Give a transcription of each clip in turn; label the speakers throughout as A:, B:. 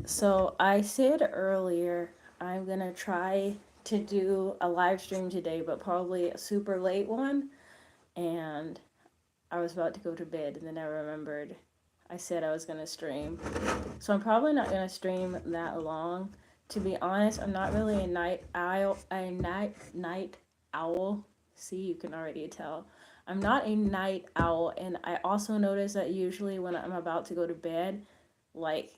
A: So I said earlier I'm gonna try to do a live stream today, but probably a super late one. And I was about to go to bed, and then I remembered I said I was gonna stream. So I'm probably not gonna stream that long. To be honest, I'm not really a night owl. See, you can already tell. I'm not a night owl, and I also notice that usually when I'm about to go to bed, like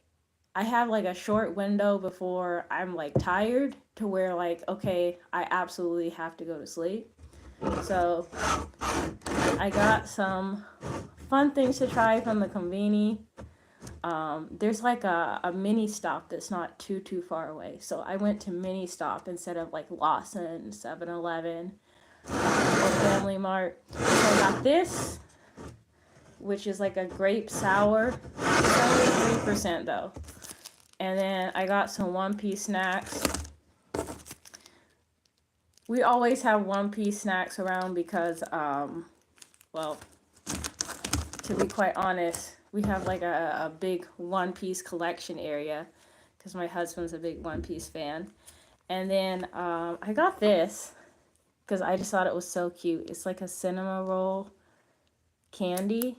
A: I have like a short window before I'm like tired to where like okay, I absolutely have to go to sleep. So I got some fun things to try from the conveni. There's like a mini stop that's not too far away. So I went to mini stop instead of like Lawson, 7-Eleven, or Family Mart. So I got this, which is like a grape sour. It's only 3% though. And then I got some One Piece snacks. We always have One Piece snacks around because, well, to be quite honest, we have like a big One Piece collection area because my husband's a big One Piece fan. And then I got this because I just thought it was so cute. It's like a cinema roll candy.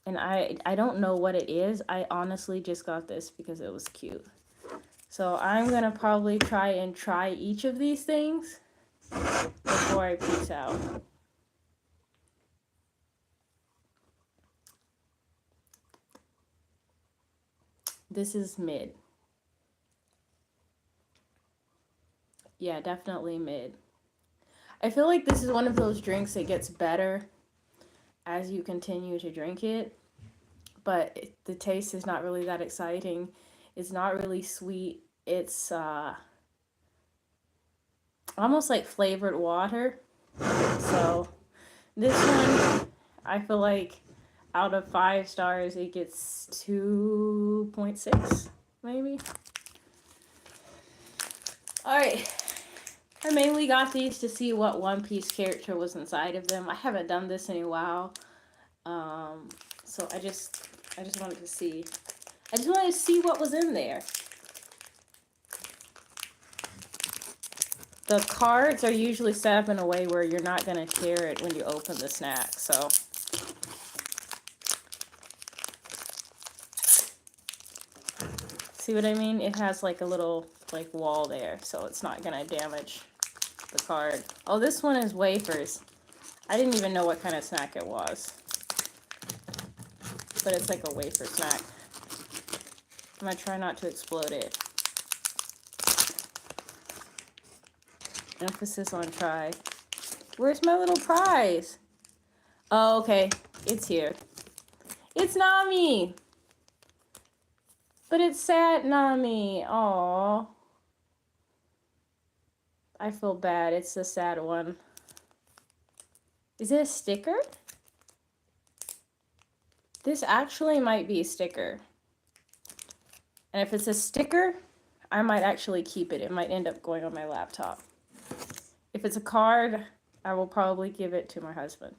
A: And I don't know what it is. I honestly just got this because it was cute. So I'm going to probably try each of these things before I peace out. This is mid. Yeah, definitely mid. I feel like this is one of those drinks that gets better as you continue to drink it, but the taste is not really that exciting. It's not really sweet. It's almost like flavored water. So this one, I feel like out of 5 stars, it gets 2.6, maybe. All right. I mainly got these to see what One Piece character was inside of them. I haven't done this in a while, so I just wanted to see. I just wanted to see what was in there. The cards are usually set up in a way where you're not gonna tear it when you open the snack. So see what I mean? It has like a little like wall there, so it's not gonna damage the card. Oh, this one is wafers. I didn't even know what kind of snack it was, but it's like a wafer snack. I'm gonna try not to explode it. Emphasis on try. Where's my little prize? Oh, okay. It's here. It's Nami! But it's sad Nami. Aww. I feel bad. It's the sad one. Is it a sticker? This actually might be a sticker. And if it's a sticker, I might actually keep it. It might end up going on my laptop. If it's a card, I will probably give it to my husband.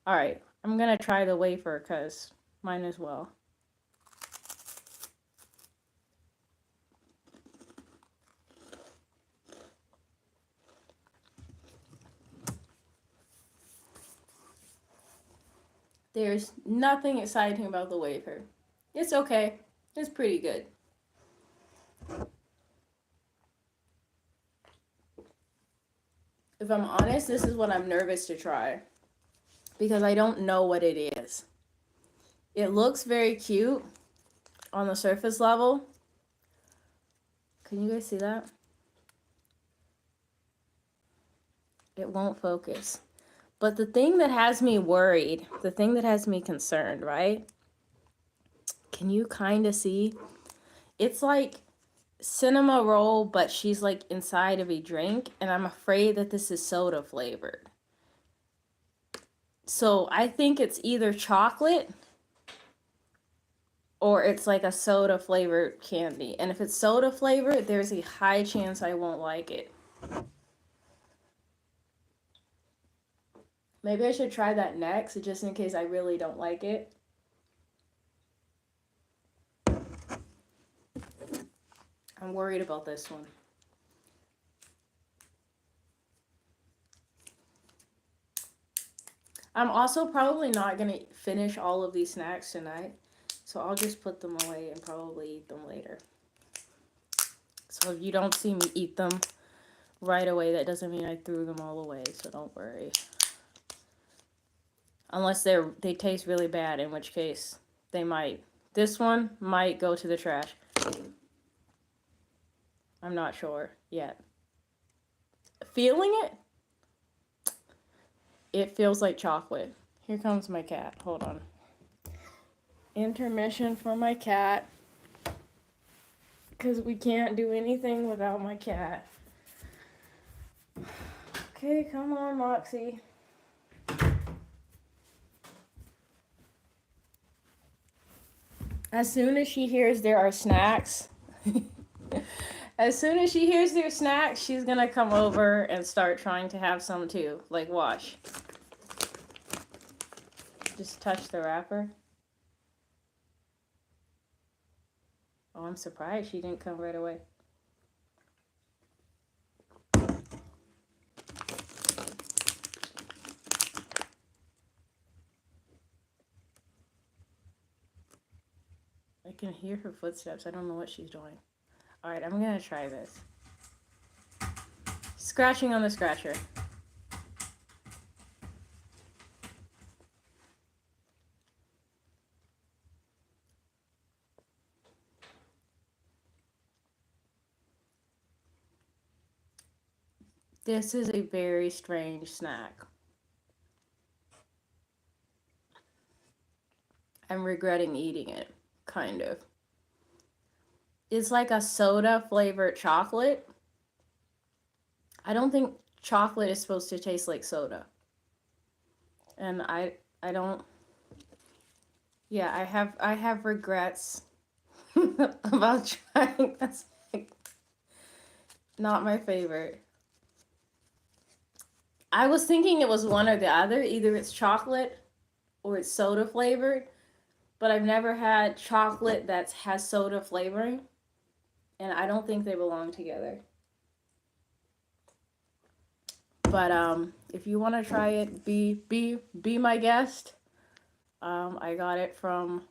A: All right, I'm gonna try the wafer because mine as well. There's nothing exciting about the wafer. It's okay. It's pretty good. If I'm honest, this is what I'm nervous to try because I don't know what it is. It looks very cute on the surface level. Can you guys see that? It won't focus. But the thing that has me worried, the thing that has me concerned, right? Can you kind of see? It's like cinema roll, but she's like inside of a drink, and I'm afraid that this is soda flavored. So I think it's either chocolate or it's like a soda flavored candy. And if it's soda flavored, there's a high chance I won't like it. Maybe I should try that next, just in case I really don't like it. I'm worried about this one. I'm also probably not going to finish all of these snacks tonight. So I'll just put them away and probably eat them later. So if you don't see me eat them right away, that doesn't mean I threw them all away. So don't worry. Unless they taste really bad, in which case they might. This one might go to the trash. I'm not sure yet. Feeling it? It feels like chocolate. Here comes my cat. Hold on. Intermission for my cat. Because we can't do anything without my cat. Okay, come on, Moxie. As soon as she hears there are snacks, as soon as she hears there's snacks, she's gonna come over and start trying to have some too. Like, watch. Just touch the wrapper. Oh, I'm surprised she didn't come right away. I can hear her footsteps. I don't know what she's doing. Alright, I'm gonna try this. Scratching on the scratcher. This is a very strange snack. I'm regretting eating it, kind of. It's like a soda flavored chocolate. I don't think chocolate is supposed to taste like soda. And I don't, yeah, I have regrets about trying. That's like not my favorite. I was thinking it was one or the other. Either it's chocolate or it's soda flavored. But I've never had chocolate that has soda flavoring. And I don't think they belong together. But if you want to try it, be my guest. I got it from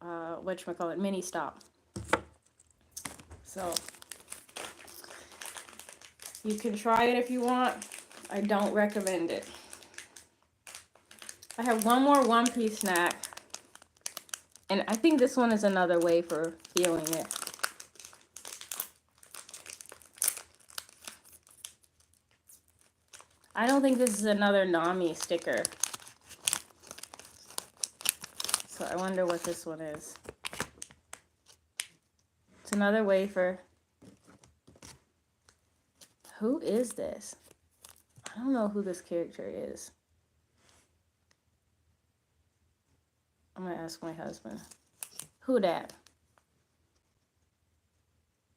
A: whatchamacallit, Mini Stop. So you can try it if you want. I don't recommend it. I have one more one-piece snack. And I think this one is another way for feeling it. I don't think this is another Nami sticker. So I wonder what this one is. It's another wafer. Who is this? I don't know who this character is. I'm gonna ask my husband. Who dat?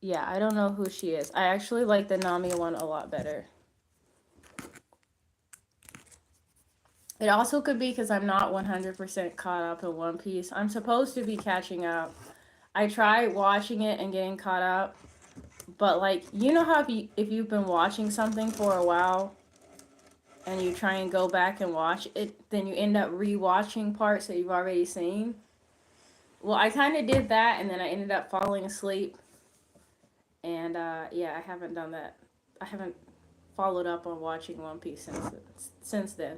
A: Yeah, I don't know who she is. I actually like the Nami one a lot better. It also could be because I'm not 100% caught up in One Piece. I'm supposed to be catching up. I tried watching it and getting caught up. But, like, you know how if you've been watching something for a while and you try and go back and watch it, then you end up re-watching parts that you've already seen? Well, I kind of did that, and then I ended up falling asleep. And, yeah, I haven't done that. I haven't followed up on watching One Piece since then.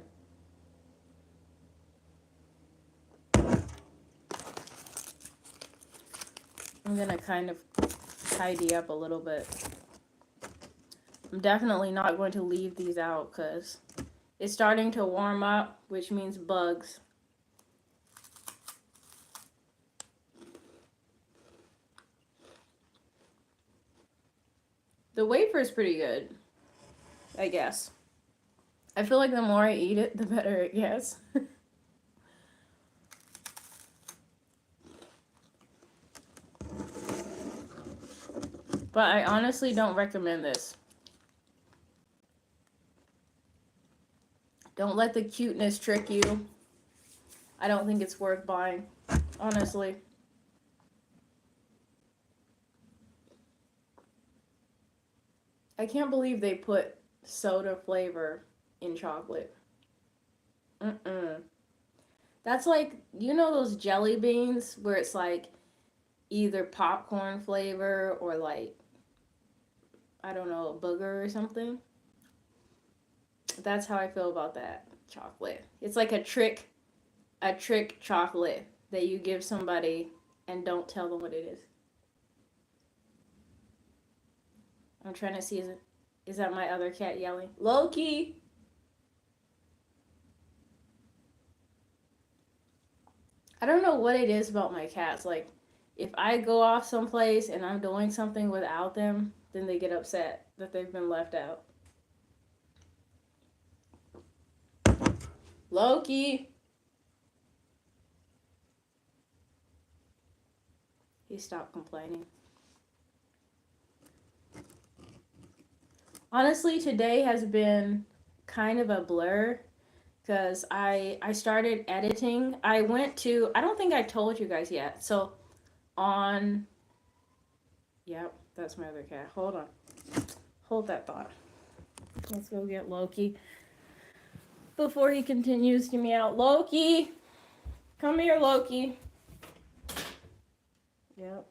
A: I'm gonna kind of tidy up a little bit. I'm definitely not going to leave these out because it's starting to warm up, which means bugs. The wafer is pretty good, I guess. I feel like the more I eat it, the better it gets. But I honestly don't recommend this. Don't let the cuteness trick you. I don't think it's worth buying, honestly. I can't believe they put soda flavor in chocolate. Mm-mm. That's like, you know those jelly beans where it's like either popcorn flavor or like, I don't know, a booger or something? That's how I feel about that chocolate. It's like a trick chocolate that you give somebody and don't tell them what it is. I'm trying to see, is that my other cat yelling? Loki! I don't know what it is about my cats. Like, if I go off someplace and I'm doing something without them, then they get upset that they've been left out. Loki! He stopped complaining. Honestly, today has been kind of a blur because I started editing. I don't think I told you guys yet. So on, yep, that's my other cat. Hold on. Hold that thought. Let's go get Loki before he continues to meow. Loki! Come here, Loki. Yep,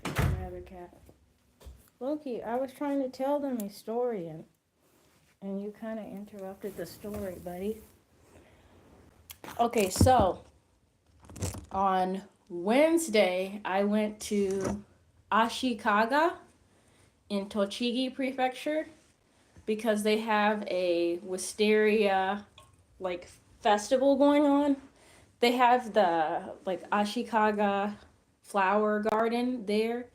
A: my other cat. Loki, I was trying to tell them a story and you kind of interrupted the story, buddy. Okay, so on Wednesday, I went to Ashikaga in Tochigi Prefecture because they have a wisteria like festival going on. They have the like Ashikaga flower garden there,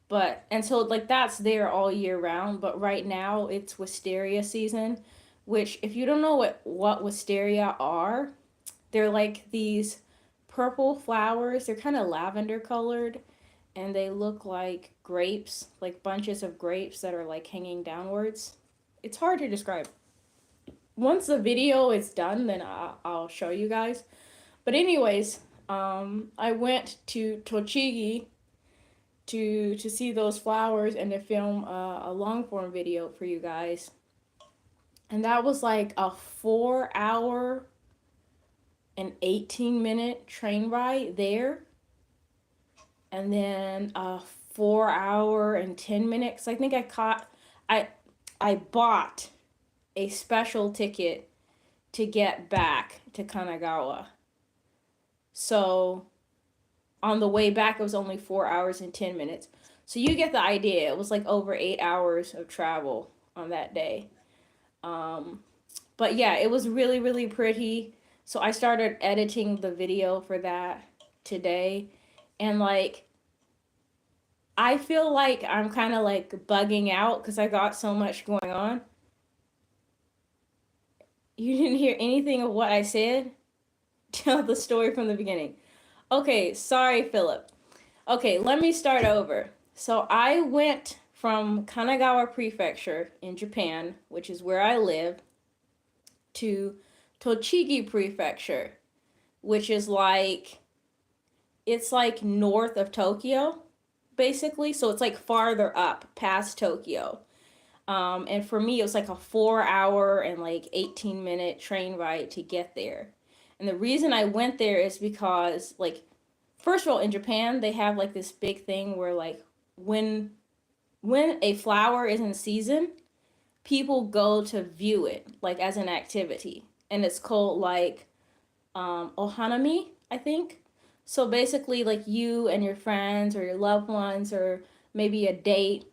A: but and so like that's there all year round, but right now it's wisteria season, which if you don't know what wisteria are, they're like these purple flowers. They're kind of lavender colored and they look like grapes, like bunches of grapes that are like hanging downwards. It's hard to describe. Once the video is done, then I'll show you guys. But anyways, I went to Tochigi to see those flowers and to film a long form video for you guys. And that was like a 4 hour and 18-minute train ride there. And then a 4 hour and 10 minutes. I think I I bought a special ticket to get back to Kanagawa. So on the way back, it was only 4 hours and 10 minutes. So you get the idea. It was like over 8 hours of travel on that day. Um, but yeah, it was really, really pretty. So I started editing the video for that today. And like, I feel like I'm kind of like bugging out because I got so much going on. You didn't hear anything of what I said? Tell the story from the beginning. Okay, sorry, Philip. Okay, let me start over. So I went from Kanagawa Prefecture in Japan, which is where I live, to Tochigi Prefecture, which is like it's like north of Tokyo, basically. So it's like farther up past Tokyo. And for me, it was like a 4 hour and like 18-minute train ride to get there. And the reason I went there is because, like, first of all, in Japan, they have like this big thing where like when when a flower is in season, people go to view it like as an activity, and it's called like ohanami, I think. So basically, like you and your friends or your loved ones or maybe a date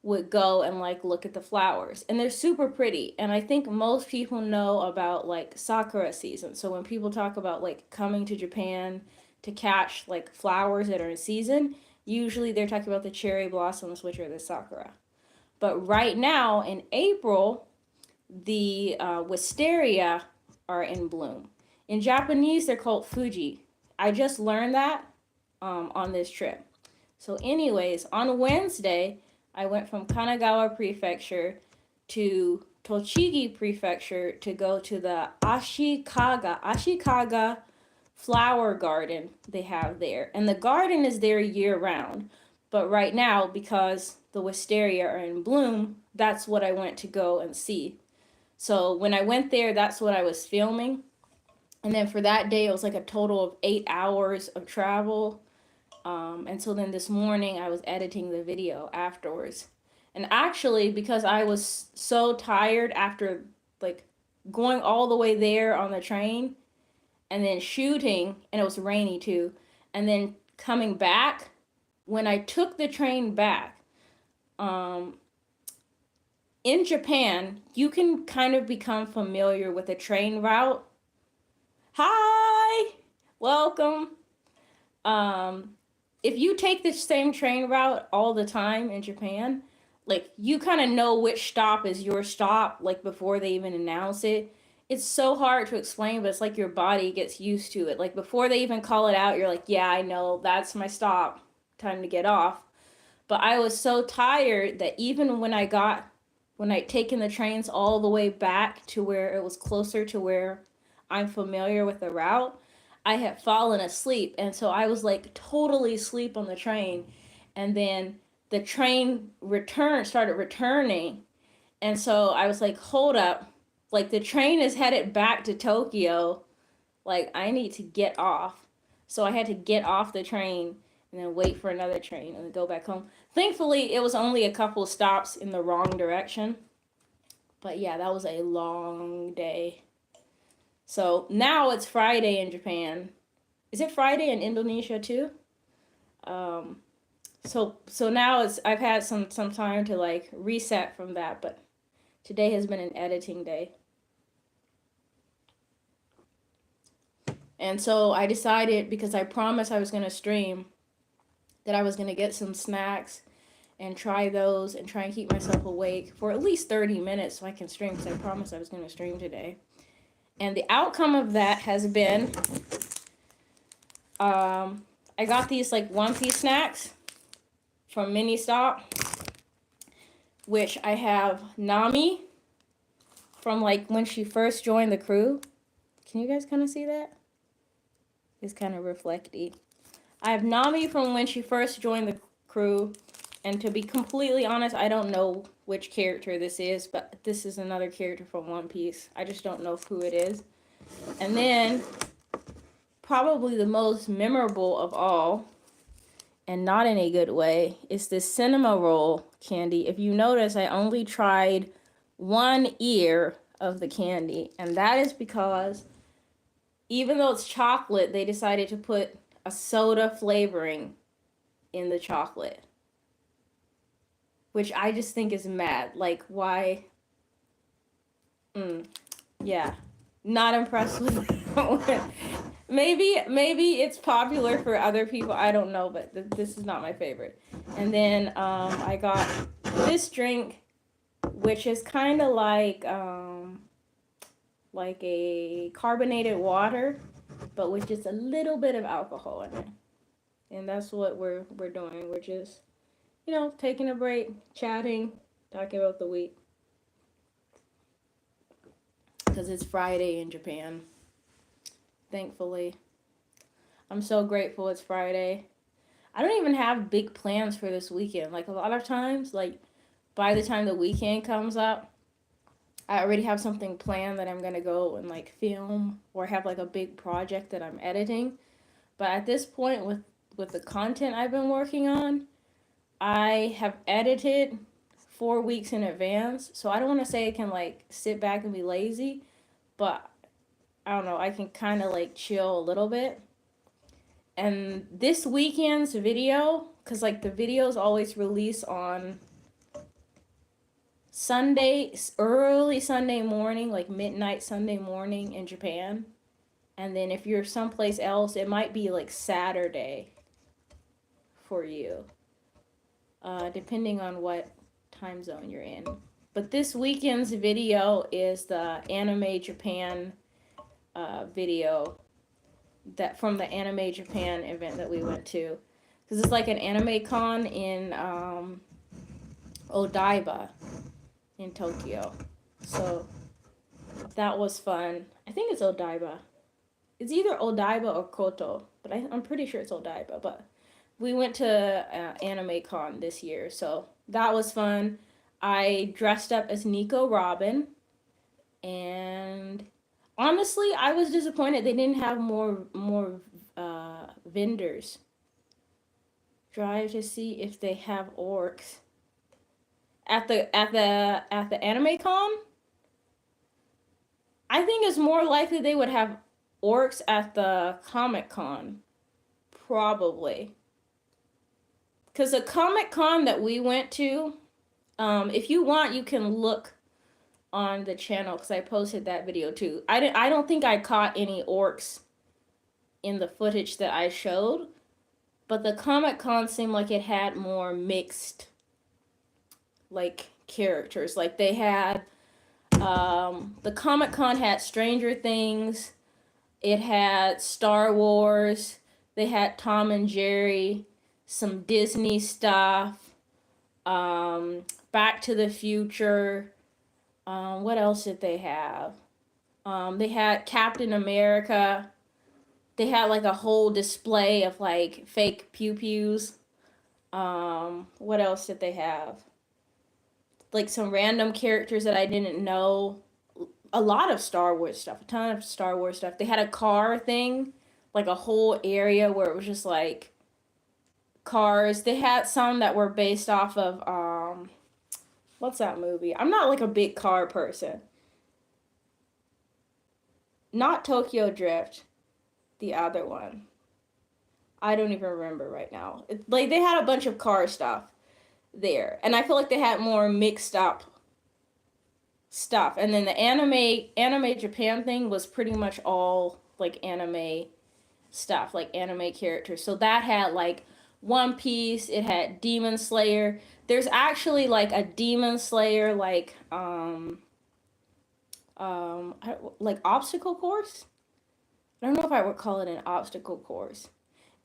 A: would go and like look at the flowers and they're super pretty, and I think most people know about like sakura season. So when people talk about like coming to Japan to catch like flowers that are in season, usually they're talking about the cherry blossoms, which are the sakura. But right now in April, the wisteria are in bloom. In Japanese they're called fuji. I just learned that on this trip. So, anyways, on Wednesday, I went from Kanagawa Prefecture to Tochigi Prefecture to go to the Ashikaga flower garden they have there. And the garden is there year round. But right now, because the wisteria are in bloom, that's what I went to go and see. So when I went there, that's what I was filming. And then for that day, it was like a total of 8 hours of travel. And so then this morning, I was editing the video afterwards. And actually, because I was so tired after like going all the way there on the train and then shooting, and it was rainy too, and then coming back, when I took the train back, um, in Japan, you can kind of become familiar with a train route. Hi, welcome. Um, if you take the same train route all the time in Japan, like you kind of know which stop is your stop, like before they even announce it. It's so hard to explain, but it's like your body gets used to it. Like before they even call it out, you're like, yeah, I know, that's my stop. Time to get off. But I was so tired that even when I'd taken the trains all the way back to where it was closer to where I'm familiar with the route, I had fallen asleep. And so I was like totally asleep on the train. And then the train started returning. And so I was like, hold up. Like the train is headed back to Tokyo. Like I need to get off. So I had to get off the train and then wait for another train and then go back home. Thankfully, it was only a couple of stops in the wrong direction. But yeah, that was a long day. So now it's Friday in Japan. Is it Friday in Indonesia too? Um, so now I've had some time to like reset from that, but today has been an editing day. And so I decided, because I promised I was going to stream, that I was going to get some snacks and try those and try and keep myself awake for at least 30 minutes so I can stream, because I promised I was going to stream today. And the outcome of that has been I got these like one-piece snacks from Mini Stop, which I have Nami from like when she first joined the crew. Can you guys kind of see that? It's kind of reflecty. I have Nami from when she first joined the crew. And to be completely honest, I don't know which character this is, but this is another character from One Piece. I just don't know who it is. And then, probably the most memorable of all, and not in a good way, is this cinema roll candy. If you notice, I only tried one ear of the candy, and that is because even though it's chocolate, they decided to put a soda flavoring in the chocolate, which I just think is mad. Like, why? Yeah, not impressed with that. Maybe it's popular for other people. I don't know, but this is not my favorite. And then I got this drink, which is kind of like a carbonated water, but with just a little bit of alcohol in it. And that's what we're doing. We're just, taking a break, chatting, talking about the week. Because it's Friday in Japan. Thankfully. I'm so grateful it's Friday. I don't even have big plans for this weekend. Like a lot of times, like by the time the weekend comes up, I already have something planned that I'm gonna go and like film or have like a big project that I'm editing. But at this point with the content I've been working on, I have edited 4 weeks in advance. So I don't want to say I can like sit back and be lazy, but I don't know, I can kind of like chill a little bit. And this weekend's video, because like the videos always release on Sunday, early Sunday morning, like midnight Sunday morning in Japan. And then if you're someplace else, it might be like Saturday for you, depending on what time zone you're in. But this weekend's video is the Anime Japan video that from the Anime Japan event that we went to. Because it's like an anime con in Odaiba in Tokyo. So that was fun. I think it's Odaiba. It's either Odaiba or Koto, but I'm pretty sure it's Odaiba. But we went to Anime Con this year, so that was fun. I dressed up as Nico Robin, and honestly, I was disappointed they didn't have more vendors. Drive to see if they have orcs at the Anime Con. I think it's more likely they would have orcs at the Comic Con, probably. Because the Comic Con that we went to, if you want, you can look on the channel because I posted that video too. I don't think I caught any orcs in the footage that I showed, but the Comic Con seemed like it had more mixed like characters. Like they had the Comic Con had Stranger Things, it had Star Wars, they had Tom and Jerry, some Disney stuff, Back to the Future. What else did they have? They had Captain America. They had like a whole display of like fake pew pews. What else did they have? Like some random characters that I didn't know. A lot of Star Wars stuff, a ton of Star Wars stuff. They had a car thing, like a whole area where it was just like cars. They had some that were based off of what's that movie? I'm not like a big car person. Not Tokyo Drift, the other one. I don't even remember right now. Like they had a bunch of car stuff there, and I feel like they had more mixed up stuff. And then the anime Japan thing was pretty much all like anime stuff, like anime characters. So that had like One Piece, it had Demon Slayer. There's actually like a Demon Slayer like obstacle course. I don't know if I would call it an obstacle course.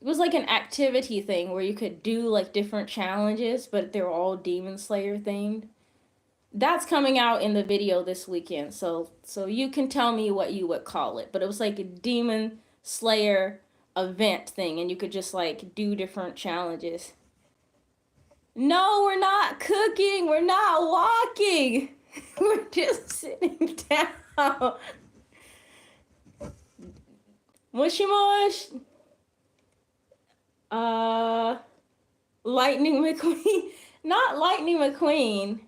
A: It was like an activity thing where you could do like different challenges, but they were all Demon Slayer themed. That's coming out in the video this weekend, so you can tell me what you would call it. But it was like a Demon Slayer event thing, and you could just like do different challenges. No, we're not cooking. We're not walking. We're just sitting down. Mushy mush. Lightning McQueen. Not Lightning McQueen.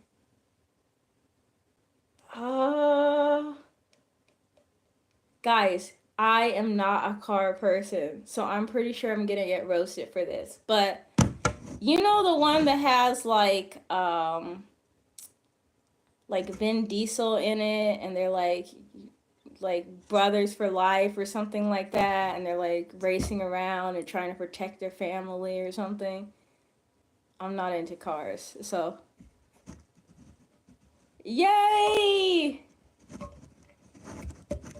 A: Guys, I am not a car person, so I'm pretty sure I'm gonna get roasted for this. But you know the one that has like Vin Diesel in it, and they're like brothers for life or something like that, and they're like racing around and trying to protect their family or something. I'm not into cars, so yay!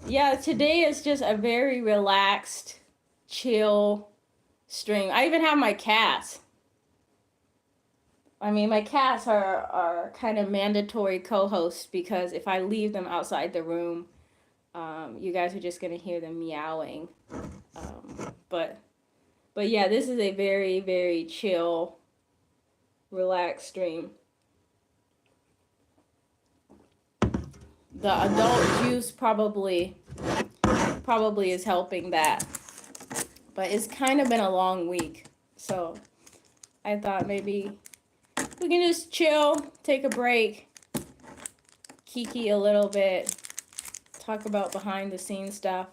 A: Yeah, today is just a very relaxed, chill stream. I even have my cats. I mean, my cats are kind of mandatory co-hosts because if I leave them outside the room, you guys are just gonna hear them meowing. But yeah, this is a very, very chill, relaxed stream. The adult juice probably is helping that. But it's kind of been a long week, so I thought maybe we can just chill, take a break, kiki a little bit, talk about behind the scenes stuff.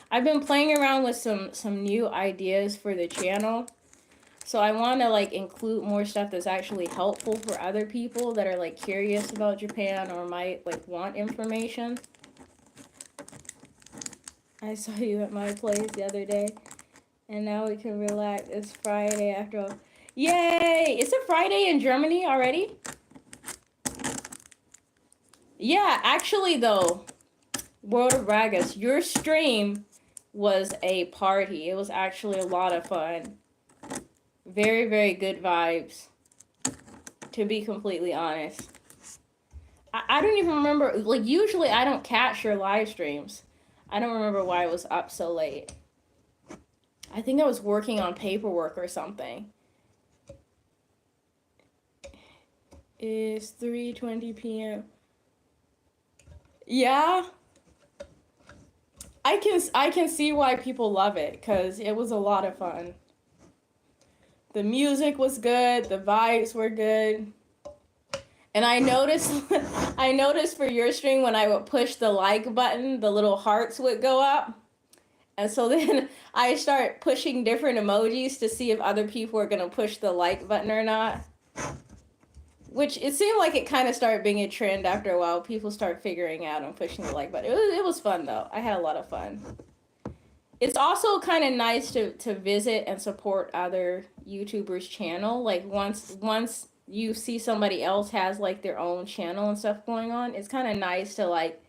A: I've been playing around with some new ideas for the channel. So I want to like include more stuff that's actually helpful for other people that are like curious about Japan or might like want information. I saw you at my place the other day, and now we can relax. It's Friday after all. Yay! Is it Friday in Germany already? Yeah, actually though, World of Ragas, your stream was a party. It was actually a lot of fun. Very, very good vibes, to be completely honest. I don't even remember, like usually I don't catch your live streams. I don't remember why it was up so late. I think I was working on paperwork or something. It's 3:20 p.m. Yeah, I can see why people love it because it was a lot of fun. The music was good, the vibes were good. And I noticed I noticed for your stream when I would push the like button, the little hearts would go up. And so then I start pushing different emojis to see if other people are gonna push the like button or not. Which it seemed like it kind of started being a trend after a while. People start figuring out and pushing the like button. It was fun though. I had a lot of fun. It's also kind of nice to visit and support other YouTubers' channel. Like once you see somebody else has like their own channel and stuff going on, it's kind of nice to like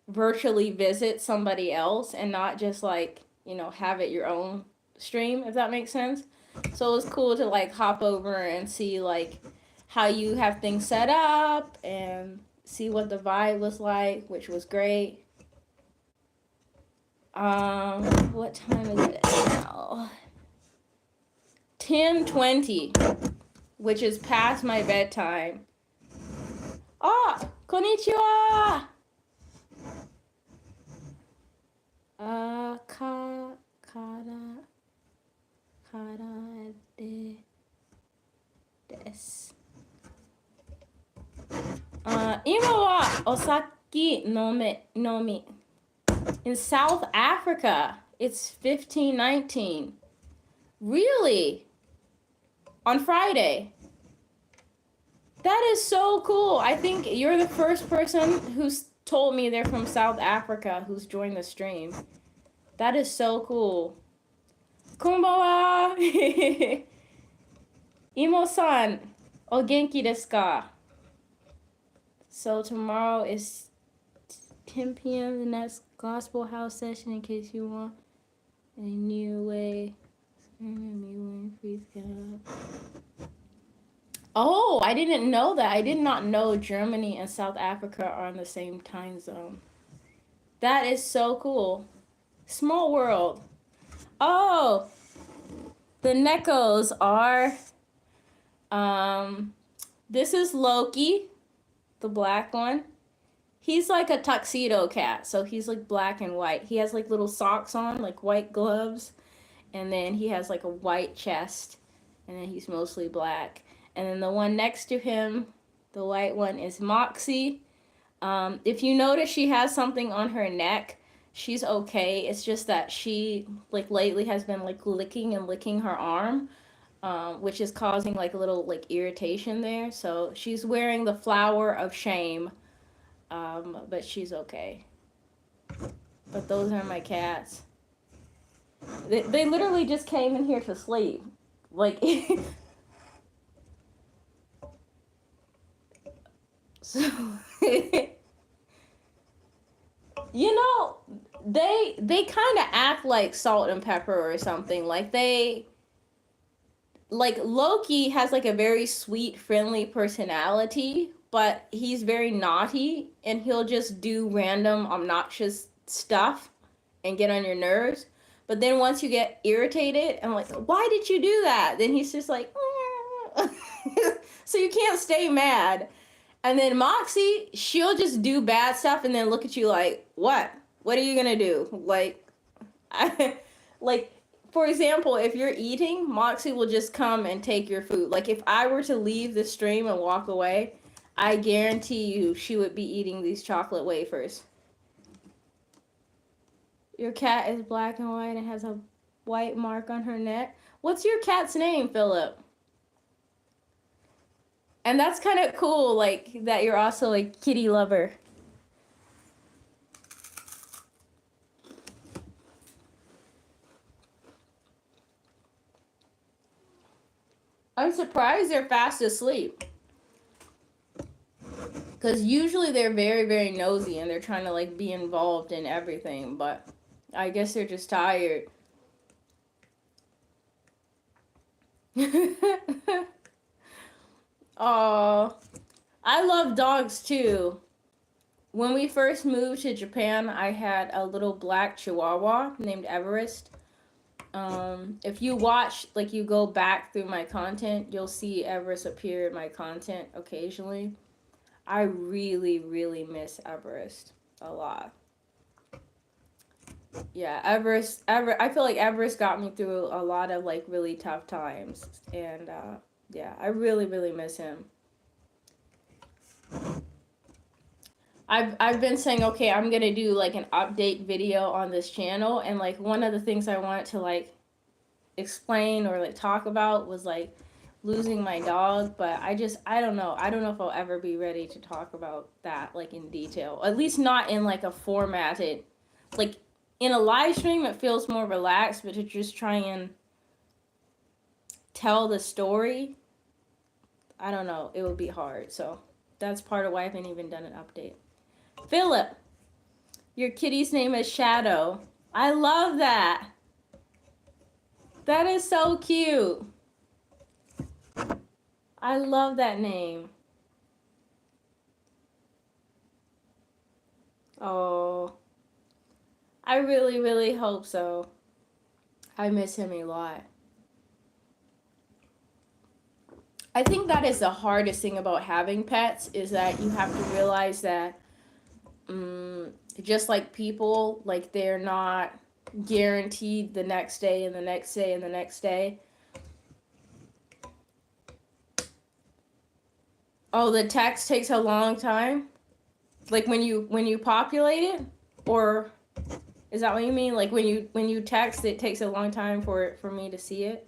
A: virtually visit somebody else and not just like, have it your own stream, if that makes sense. So it was cool to like hop over and see like how you have things set up and see what the vibe was like, which was great. What time is it now? 10:20, which is past my bedtime. Ah, konnichiwa. Karade desu. 今はお酒飲み in South Africa. It's 15:19. Really? On Friday? That is so cool. I think you're the first person who's told me they're from South Africa who's joined the stream. That is so cool. Konbanwa. Imo-san, o genki desu ka? So tomorrow is 10 p.m. the next gospel house session in case you want a new way. Oh, I didn't know that. I did not know Germany and South Africa are on the same time zone. That is so cool. Small world. Oh, the Nekos are, this is Loki, the black one. He's like a tuxedo cat, so he's like black and white. He has like little socks on, like white gloves, and then he has like a white chest, and then he's mostly black. And then the one next to him, the white one, is Moxie. If you notice, she has something on her neck. She's okay. It's just that she, like, lately has been, like, licking her arm, which is causing, like, a little, like, irritation there. So she's wearing the flower of shame, but she's okay. But those are my cats. They literally just came in here to sleep. Like, so, you know, they kind of act like Salt and Pepper or something. Like Loki has like a very sweet, friendly personality, but he's very naughty and he'll just do random obnoxious stuff and get on your nerves. But then once you get irritated and like, why did you do that? Then he's just like, so you can't stay mad. And then Moxie, she'll just do bad stuff and then look at you like, what? What are you gonna do? Like, for example, if you're eating, Moxie will just come and take your food. Like, if I were to leave the stream and walk away, I guarantee you she would be eating these chocolate wafers. Your cat is black and white and has a white mark on her neck. What's your cat's name, Philip? And that's kind of cool, like, that you're also a kitty lover. I'm surprised they're fast asleep. Because usually they're very, very nosy and they're trying to, like, be involved in everything. But I guess they're just tired. Oh, I love dogs too. When we first moved to Japan, I had a little black chihuahua named Everest. If you watch, like you go back through my content, you'll see Everest appear in my content occasionally. I really, really miss Everest a lot. Yeah, I feel like Everest got me through a lot of like really tough times, and yeah, I really, really miss him. I've been saying, okay, I'm gonna do like an update video on this channel, and like one of the things I wanted to like explain or like talk about was like losing my dog, but I don't know. I don't know if I'll ever be ready to talk about that like in detail. At least not in like a formatted, like in a live stream it feels more relaxed, but to just try and tell the story, I don't know, it would be hard. So that's part of why I haven't even done an update. Philip, your kitty's name is Shadow. I love that. That is so cute. I love that name. Oh, I really, really hope so. I miss him a lot. I think that is the hardest thing about having pets is that you have to realize that just like people, like they're not guaranteed the next day and the next day and the next day. Oh, the text takes a long time? Like when you populate it? Or is that what you mean? Like when you text, it takes a long time for me to see it?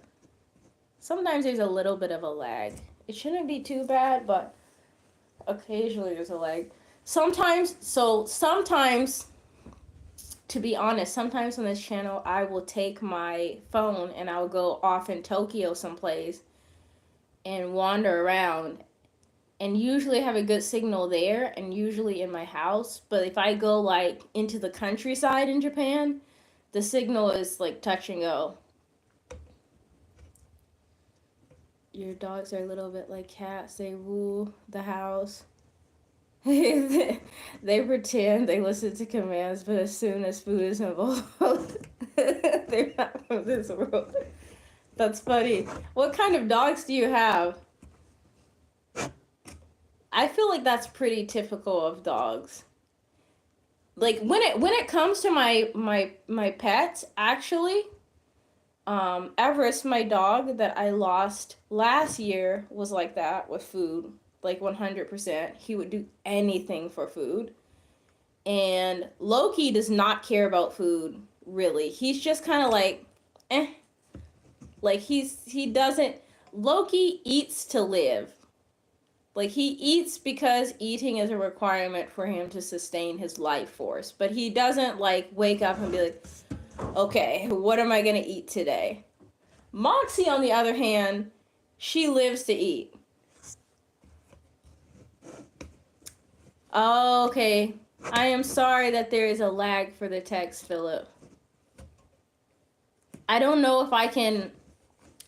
A: Sometimes there's a little bit of a lag. It shouldn't be too bad, but occasionally there's a lag. Sometimes, to be honest, sometimes on this channel, I will take my phone and I'll go off in Tokyo someplace and wander around and usually have a good signal there and usually in my house. But if I go like into the countryside in Japan, the signal is like touch and go. Your dogs are a little bit like cats. They rule the house. They pretend they listen to commands, but as soon as food is involved, they're not from this world. That's funny. What kind of dogs do you have? I feel like that's pretty typical of dogs. Like when it comes to my pets, actually, Everest, my dog that I lost last year, was like that with food. Like 100%. He would do anything for food. And Loki does not care about food, really. He's just kind of like, eh. Like he doesn't. Loki eats to live. Like he eats because eating is a requirement for him to sustain his life force. But he doesn't like wake up and be like, okay, what am I gonna eat today? Moxie, on the other hand, she lives to eat. Oh, okay. I am sorry that there is a lag for the text, Philip. I don't know if I can.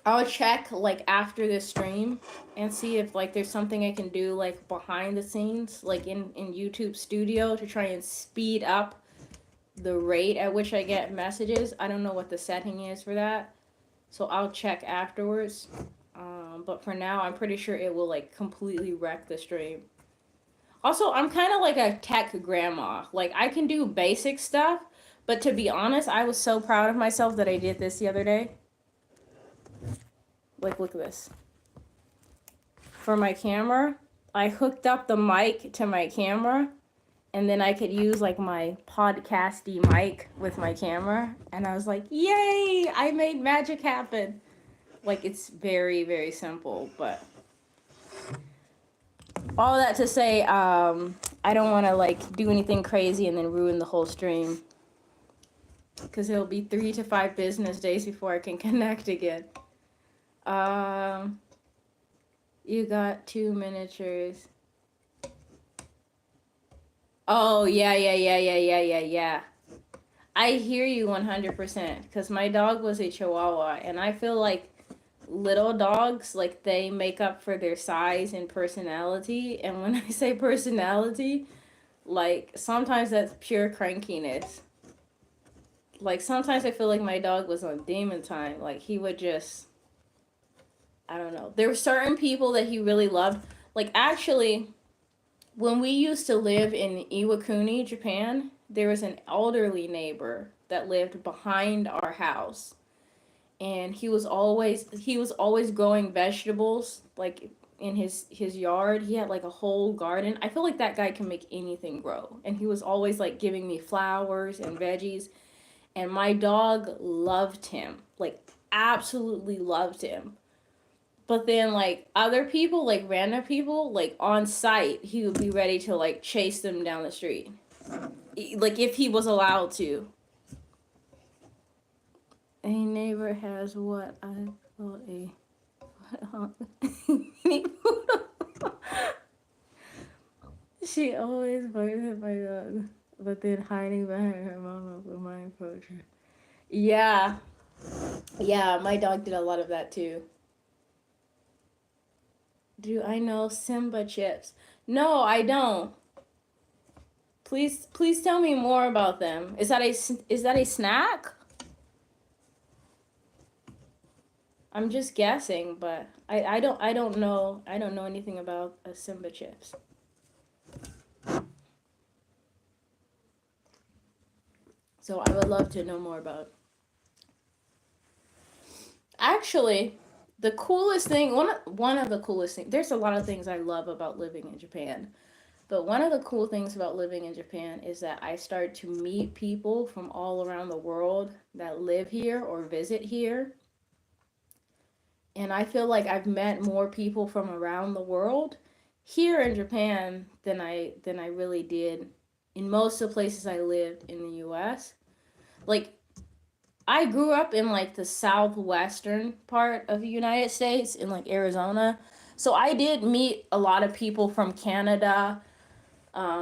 A: I'll check like after this stream and see if like there's something I can do like behind the scenes, like in YouTube Studio, to try and speed up the rate at which I get messages. I don't know what the setting is for that, so I'll check afterwards. But for now, I'm pretty sure it will like completely wreck the stream. Also, I'm kind of like a tech grandma. Like I can do basic stuff, but to be honest, I was so proud of myself that I did this the other day. Like, look at this. For my camera, I hooked up the mic to my camera, and then I could use like my podcasty mic with my camera, and I was like, yay, I made magic happen. Like, it's very, very simple, but all that to say, I don't want to like do anything crazy and then ruin the whole stream, because it'll be 3 to 5 business days before I can connect again. You got 2 miniatures. Oh, yeah. I hear you 100%, because my dog was a Chihuahua, and I feel like little dogs, like, they make up for their size and personality, and when I say personality, like, sometimes that's pure crankiness. like sometimes I feel like my dog was on demon time. Like he would just, I don't know. There were certain people that he really loved. Like actually, when we used to live in Iwakuni, Japan, there was an elderly neighbor that lived behind our house, and he was always growing vegetables like in his yard. He had like a whole garden. I feel like that guy can make anything grow, and he was always like giving me flowers and veggies, and my dog loved him, like absolutely loved him. But then like other people, like random people, like on site, he would be ready to like chase them down the street. Like if he was allowed to. A neighbor has what I call a she always barks at my dog, but then hiding behind her mama with my approach her. Yeah, yeah, my dog did a lot of that too. Do I know Simba chips? No, I don't. Please tell me more about them. Is that a snack? I'm just guessing, but I don't know anything about Simba chips. So I would love to know more about. Actually, the coolest thing, one of the coolest things. There's a lot of things I love about living in Japan, but one of the cool things about living in Japan is that I start to meet people from all around the world that live here or visit here, and I feel like I've met more people from around the world here in Japan than I really did in most of the places I lived in the US. Like I grew up in like the southwestern part of the United States in like Arizona. So I did meet a lot of people from Canada,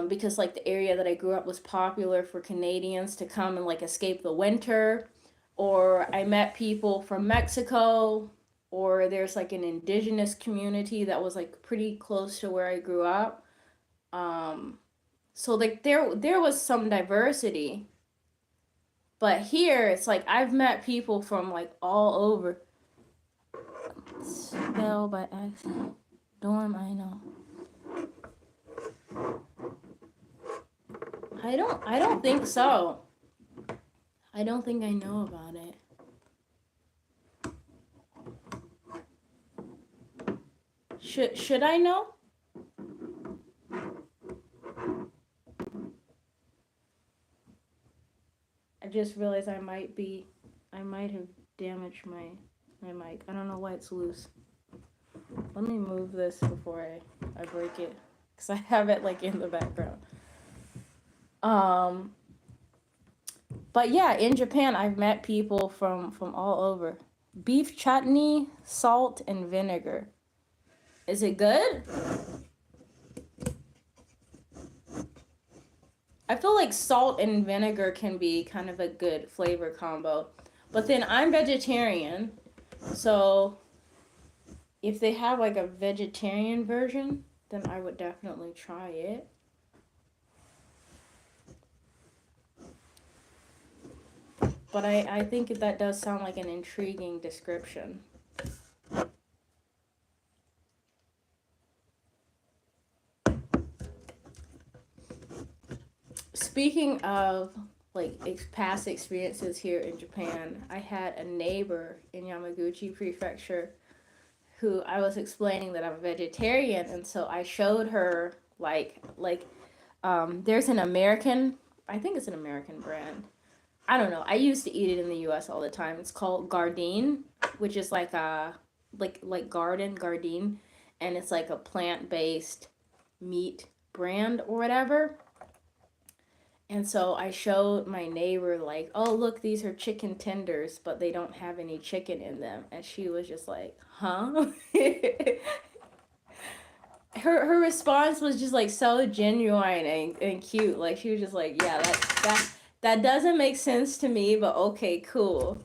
A: because like the area that I grew up was popular for Canadians to come and like escape the winter. Or I met people from Mexico, or there's like an indigenous community that was like pretty close to where I grew up. Um, so like there was some diversity, but here it's like I've met people from like all over. Spell by accident. Dorm, I know. I don't think so. I don't think I know about it. Should I know? I just realized I might have damaged my mic. I don't know why it's loose. Let me move this before I break it, because I have it like in the background. Um, but yeah, in Japan, I've met people from all over. Beef chutney, salt, and vinegar. Is it good? I feel like salt and vinegar can be kind of a good flavor combo. But then I'm vegetarian, so if they have like a vegetarian version, then I would definitely try it. But I think that does sound like an intriguing description. Speaking of like past experiences here in Japan, I had a neighbor in Yamaguchi Prefecture who I was explaining that I'm a vegetarian, and so I showed her there's an American, I think it's an American brand. I don't know. I used to eat it in the U.S. all the time. It's called Gardein, which is like a like Gardein, and it's like a plant based meat brand or whatever. And so I showed my neighbor, like, oh, look, these are chicken tenders, but they don't have any chicken in them. And she was just like, huh? Her response was just like so genuine and cute. Like she was just like, yeah, that doesn't make sense to me, but okay, cool.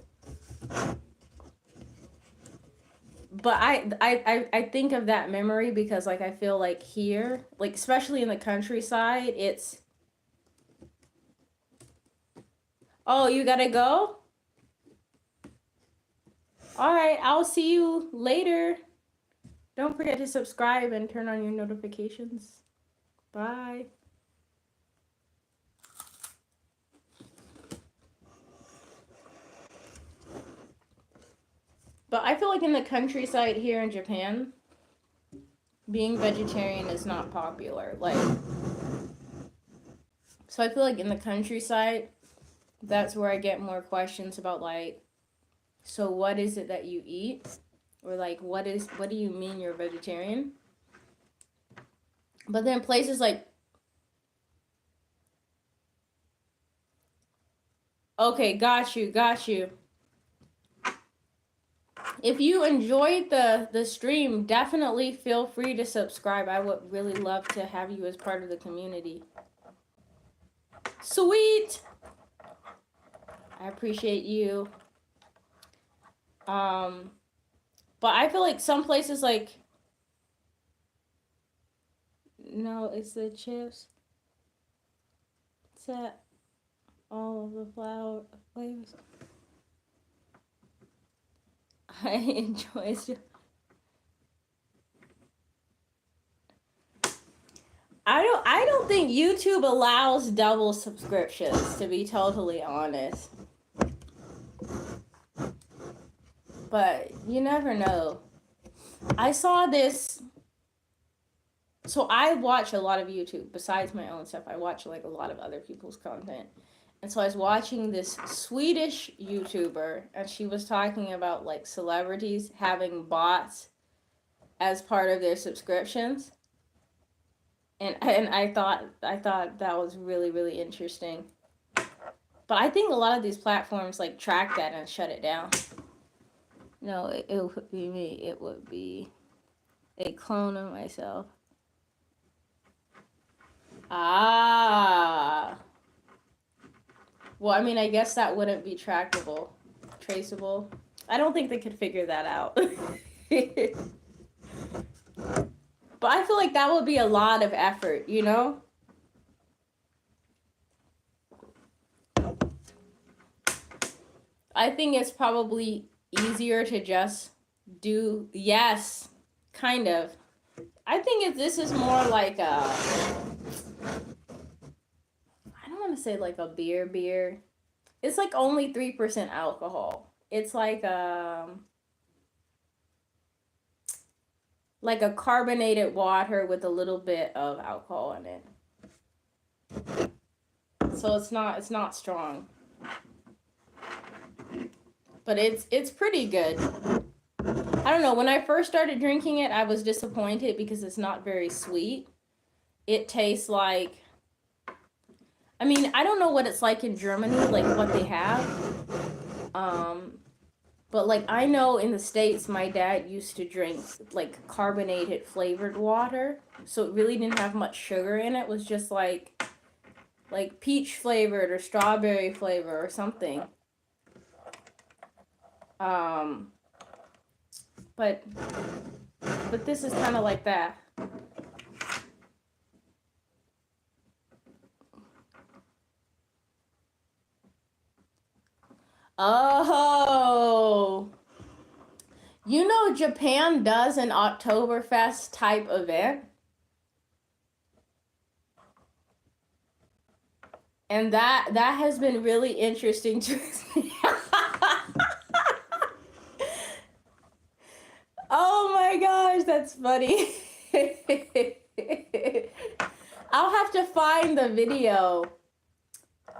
A: But I think of that memory because like I feel like here, like especially in the countryside, it's Oh, you gotta go? All right, I'll see you later. Don't forget to subscribe and turn on your notifications. Bye. But I feel like in the countryside here in Japan, being vegetarian is not popular. Like, so I feel like in the countryside, that's where I get more questions about like, so what is it that you eat? Or like, what do you mean you're vegetarian? But then places like, okay, got you. If you enjoyed the stream, definitely feel free to subscribe. I would really love to have you as part of the community. Sweet. I appreciate you. But I feel like some places like, no, it's the chips. Set all of the flour flavors. I enjoy it. I don't think YouTube allows double subscriptions, to be totally honest. But you never know. I saw this. So I watch a lot of YouTube. Besides my own stuff, I watch like a lot of other people's content. And so I was watching this Swedish YouTuber, and she was talking about like celebrities having bots as part of their subscriptions. And I thought that was really, really interesting. But I think a lot of these platforms like track that and shut it down. No, it would be me. It would be a clone of myself. Ah. Well, I mean, I guess that wouldn't be trackable, traceable. I don't think they could figure that out. But I feel like that would be a lot of effort, you know? I think it's probably easier to just do, yes, kind of. I think this is more like a, I don't want to say like a beer. It's like only 3% alcohol. It's like a carbonated water with a little bit of alcohol in it. So it's not strong. But it's pretty good. I don't know, when I first started drinking it, I was disappointed because it's not very sweet. It tastes like, I mean, I don't know what it's like in Germany, like what they have. But like I know in the States, my dad used to drink like carbonated flavored water. So it really didn't have much sugar in it. It was just like peach flavored or strawberry flavor or something. But this is kind of like that. Oh, you know Japan does an Oktoberfest type event? And that has been really interesting to me. Oh my gosh, that's funny. I'll have to find the video.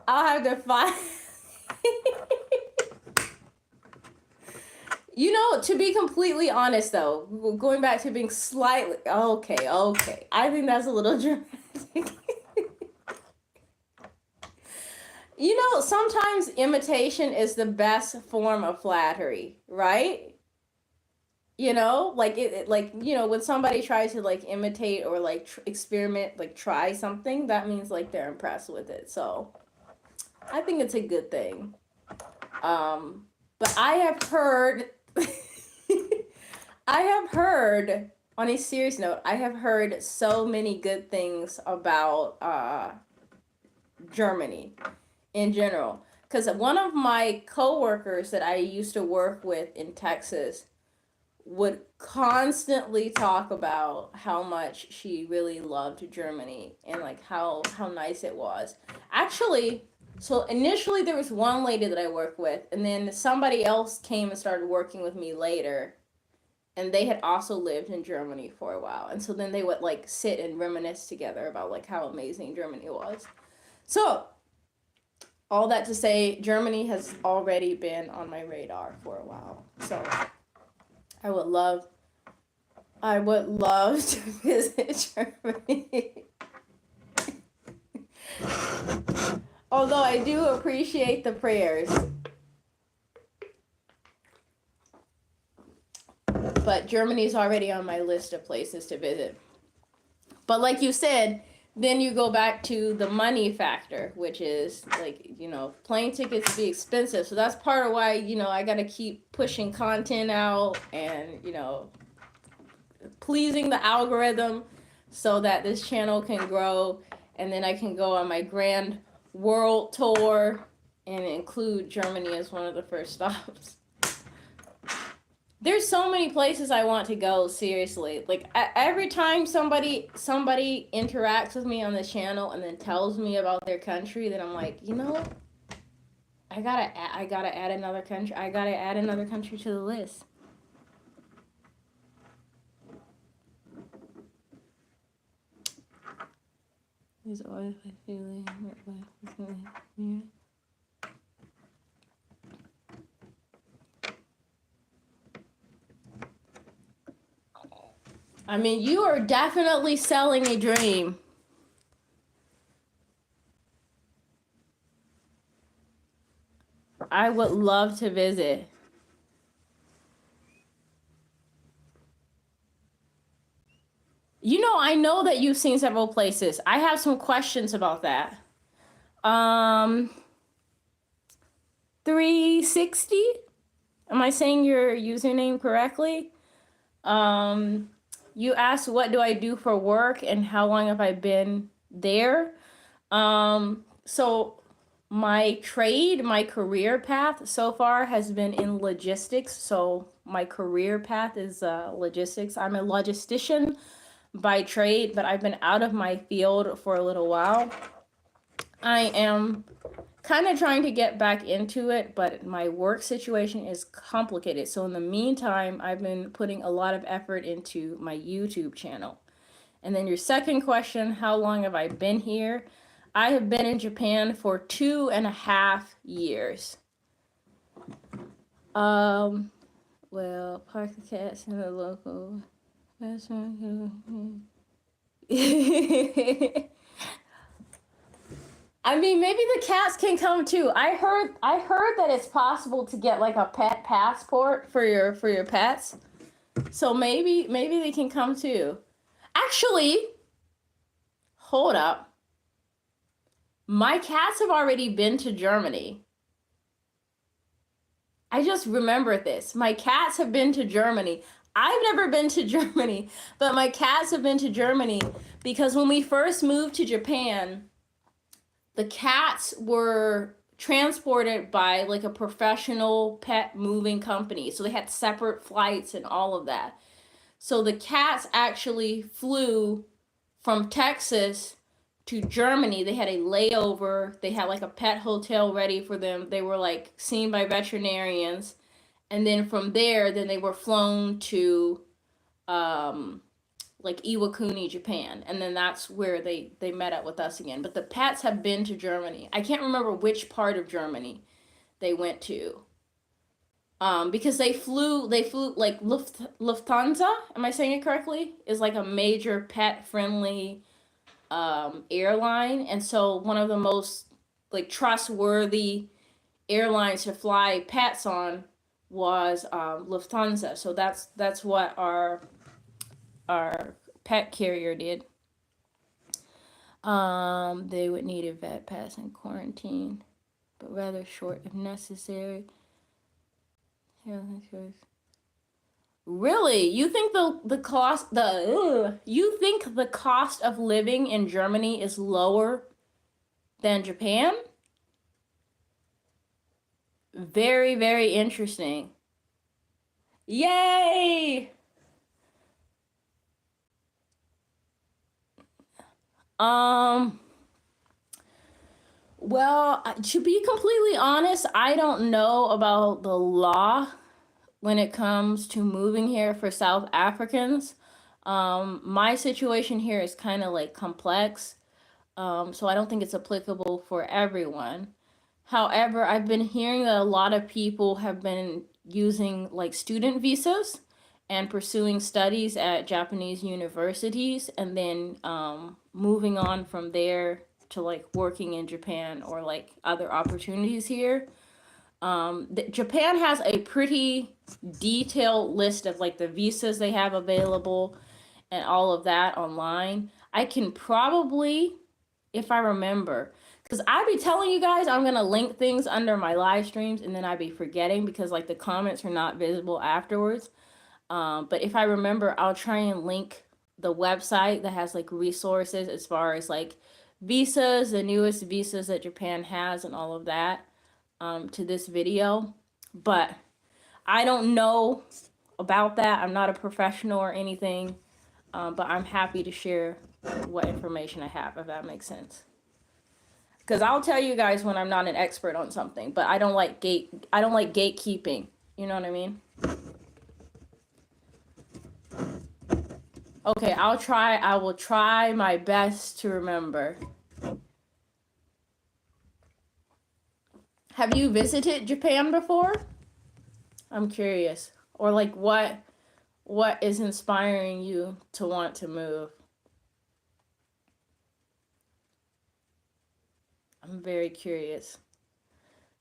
A: I'll have to find. You know, to be completely honest though, going back to being slightly okay. I think that's a little dramatic. You know, sometimes imitation is the best form of flattery, right? You know, like like, you know, when somebody tries to like imitate or like experiment, like try something, that means like they're impressed with it. So I think it's a good thing. But I have heard on a serious note, I have heard so many good things about Germany in general. because one of my coworkers that I used to work with in Texas would constantly talk about how much she really loved Germany and like how nice it was. Actually, so initially there was one lady that I worked with, and then somebody else came and started working with me later, and they had also lived in Germany for a while. And so then they would like sit and reminisce together about like how amazing Germany was. So, all that to say, Germany has already been on my radar for a while. So, I would love to visit Germany. Although I do appreciate the prayers. But Germany's already on my list of places to visit. But like you said, then you go back to the money factor, which is like, plane tickets be expensive. So that's part of why, I got to keep pushing content out and, pleasing the algorithm so that this channel can grow, and then I can go on my grand world tour and include Germany as one of the first stops. There's so many places I want to go, seriously. Like every time somebody interacts with me on the channel and then tells me about their country, then I'm like, I gotta add another country. I gotta add another country to the list. Is always feeling. I mean, you are definitely selling a dream. I would love to visit. I know that you've seen several places. I have some questions about that. 360? Am I saying your username correctly? You asked, what do I do for work and how long have I been there? So my career path so far has been in logistics. So my career path is logistics. I'm a logistician by trade, but I've been out of my field for a little while. I am kind of trying to get back into it, but my work situation is complicated. So in the meantime, I've been putting a lot of effort into my YouTube channel. And then your second question, how long have I been here? I have been in Japan for 2.5 years. Well, park the cats in the local restaurant. I mean, maybe the cats can come too. I heard that it's possible to get like a pet passport for your pets. So maybe they can come too. Actually, hold up. My cats have already been to Germany. I just remembered this. My cats have been to Germany. I've never been to Germany, but my cats have been to Germany because when we first moved to Japan, the cats were transported by like a professional pet moving company. So they had separate flights and all of that. So the cats actually flew from Texas to Germany. They had a layover. They had like a pet hotel ready for them. They were like seen by veterinarians. And then from there, then they were flown to like Iwakuni, Japan. And then that's where they met up with us again. But the pets have been to Germany. I can't remember which part of Germany they went to. Because they flew like Lufthansa, am I saying it correctly? Is like a major pet friendly airline. And so one of the most like trustworthy airlines to fly pets on was Lufthansa. So that's what our pet carrier did. They would need a vet pass and quarantine, but rather short if necessary. Really? You think the cost of living in Germany is lower than Japan? Very, very interesting. Yay! Um, well, to be completely honest, I don't know about the law when it comes to moving here for South Africans. My situation here is kind of like complex, so I don't think it's applicable for everyone. However, I've been hearing that a lot of people have been using like student visas and pursuing studies at Japanese universities and then moving on from there to like working in Japan or like other opportunities here. Japan has a pretty detailed list of like the visas they have available and all of that online. I can probably, if I remember, because I be telling you guys I'm gonna link things under my live streams and then I be forgetting because like the comments are not visible afterwards. But if I remember, I'll try and link the website that has like resources as far as like visas, the newest visas that Japan has, and all of that to this video. But I don't know about that. I'm not a professional or anything, but I'm happy to share what information I have, if that makes sense. Because I'll tell you guys when I'm not an expert on something, but I don't like gatekeeping. You know what I mean? Okay, I will try my best to remember. Have you visited Japan before? I'm curious. Or like what is inspiring you to want to move? I'm very curious.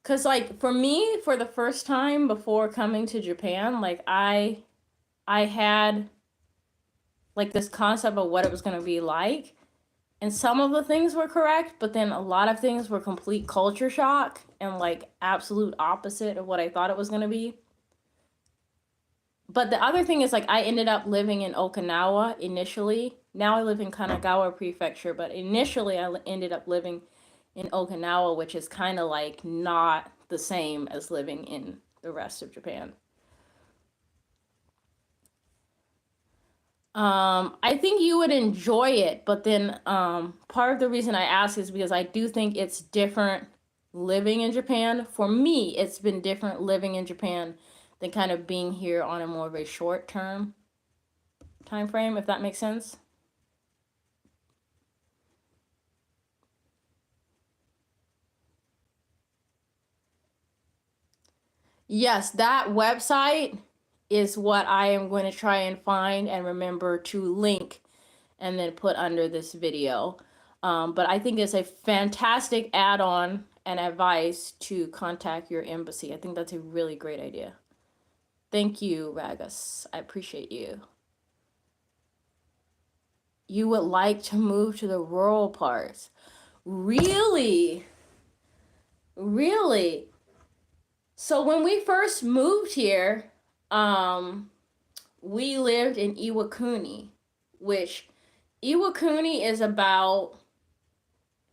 A: Cause like for me, for the first time before coming to Japan, like I had like this concept of what it was gonna be like. And some of the things were correct, but then a lot of things were complete culture shock and like absolute opposite of what I thought it was gonna be. But the other thing is like I ended up living in Okinawa initially. Now I live in Kanagawa Prefecture, but initially I ended up living in Okinawa, which is kind of like not the same as living in the rest of Japan. I think you would enjoy it, but then part of the reason I ask is because I do think it's different living in Japan. For me, it's been different living in Japan than kind of being here on a more of a short term time frame, if that makes sense. Yes, that website is what I am going to try and find and remember to link and then put under this video. But I think it's a fantastic add-on and advice to contact your embassy. I think that's a really great idea. Thank you, Ragus. I appreciate you. You would like to move to the rural parts. Really? Really? So when we first moved here, we lived in Iwakuni, which Iwakuni is about,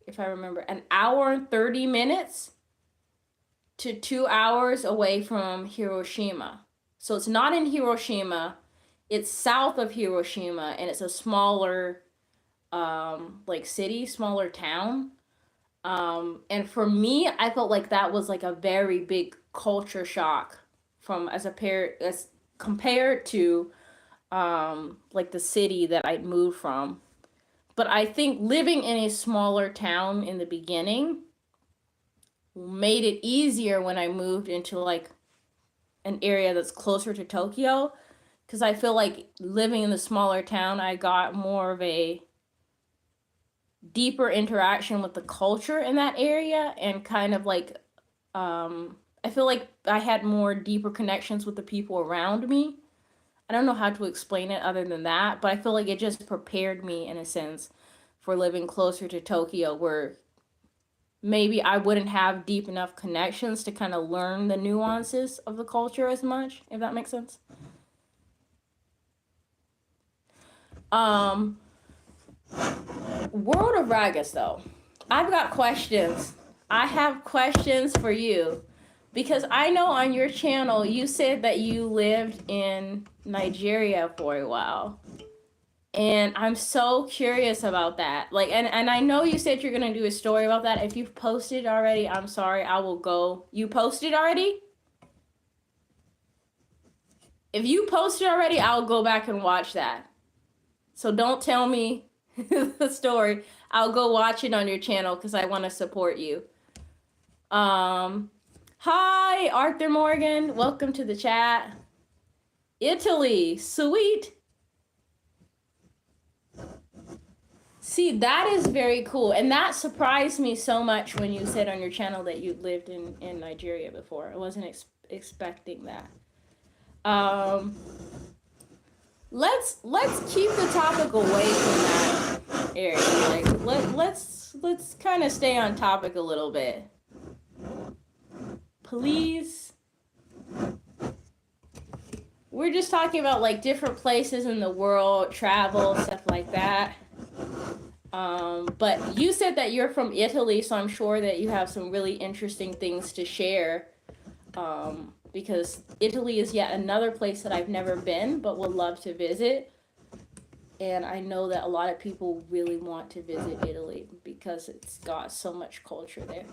A: if I remember, an hour and 30 minutes to 2 hours away from Hiroshima. So it's not in Hiroshima, it's south of Hiroshima, and it's a smaller like city, smaller town. And for me, I felt like that was like a very big culture shock from as compared to like the city that I'd moved from. But I think living in a smaller town in the beginning made it easier when I moved into like an area that's closer to Tokyo, because I feel like living in the smaller town, I got more of a deeper interaction with the culture in that area and kind of like I feel like I had more deeper connections with the people around me. I don't know how to explain it other than that, but I feel like it just prepared me in a sense for living closer to Tokyo, where maybe I wouldn't have deep enough connections to kind of learn the nuances of the culture as much, if that makes sense. Um, World of Ragus, though. I've got questions. I have questions for you. Because I know on your channel you said that you lived in Nigeria for a while. And I'm so curious about that. Like, and I know you said you're gonna do a story about that. If you've posted already, I'm sorry, I will go. You posted already? If you posted already, I'll go back and watch that. So don't tell me the story. I'll go watch it on your channel because I want to support you. Hi, Arthur Morgan. Welcome to the chat. Italy, sweet. See, that is very cool. And that surprised me so much when you said on your channel that you lived in Nigeria before. I wasn't expecting that. Let's keep the topic away from that area. Like let's kind of stay on topic a little bit. Please. We're just talking about like different places in the world, travel, stuff like that. But you said that you're from Italy, so I'm sure that you have some really interesting things to share. Because Italy is yet another place that I've never been, but would love to visit. And I know that a lot of people really want to visit Italy because it's got so much culture there.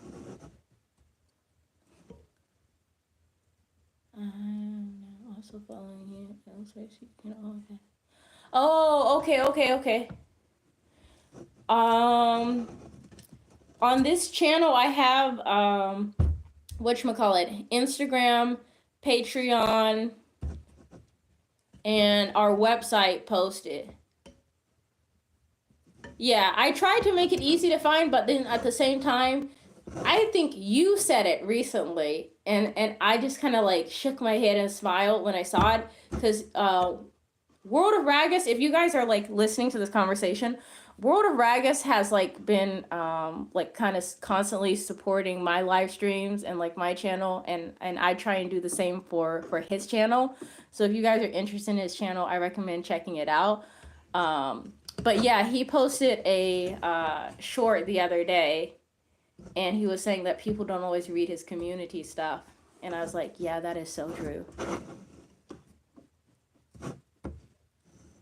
A: I'm also following you. Okay. On this channel, I have whatchamacallit, Instagram, Patreon, and our website posted. Yeah, I tried to make it easy to find, but then at the same time, I think you said it recently, and I just kind of like shook my head and smiled when I saw it, because World of Ragus, if you guys are like listening to this conversation, World of Ragus has like been like kind of constantly supporting my live streams and like my channel, and I try and do the same for his channel. So if you guys are interested in his channel, I recommend checking it out. But yeah, he posted a short the other day, and he was saying that people don't always read his community stuff, and I was like, yeah, that is so true.